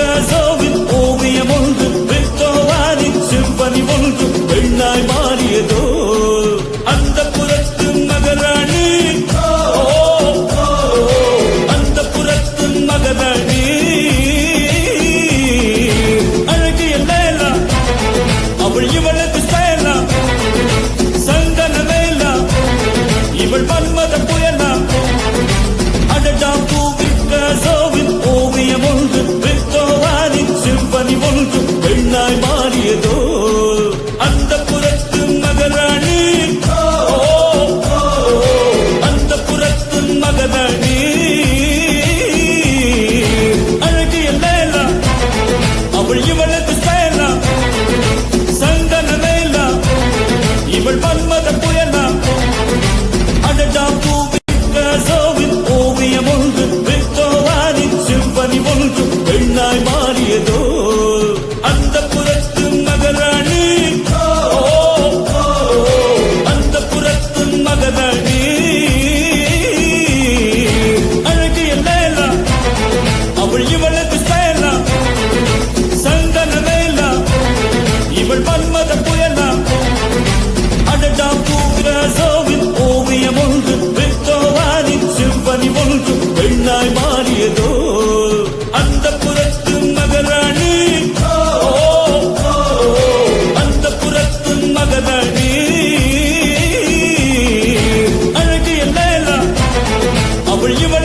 பிக்காசோவின் ஓவியம் ஒன்று, பெத்தோவானின் சிம்பனி ஒன்று பெண்ணாய் மாறியதோ அந்த புறத்து மகராணி. அந்த புறத்து மகராணி அழகிய லேலா, அவள் இவளது சேலா, சந்தன வேலா இவள் மன்மத புயலா. அடடா பிக்காசோவின் ஓவியம் ஒன்று, பெத்தோவானின் சிம்பனி ஒன்று பெண்ணாய் மாறியதோ அந்த புறத்து மகராணி. அந்த புறத்து மகராணி அழகிய லேலா, அவள் இவளது சேலா, சந்தன வேலா இவள் மன்மத புயலா. அடடா பிக்காசோவின் ஓவியம் ஒன்று, பெத்தோவானின் சிம்பனி ஒன்று பெண்ணாய் மாறியதோ அந்த புறத்து மகராணி. அந்த புறத்து மகராணி அழகிய லேலா, அவள் இவளது சேலா, சந்தன வேலா இவள் மன்மத புயலா. அடடா பிக்காசோவின் ஓவியம் ஒன்று, பெத்தோவானின் சிம்பனி ஒன்று பெண்ணாய் மாறியதோ அந்த புறத்து மகராணி. அந்த புறத்து மகராணி அழகிய லேலா, அவள் இவள்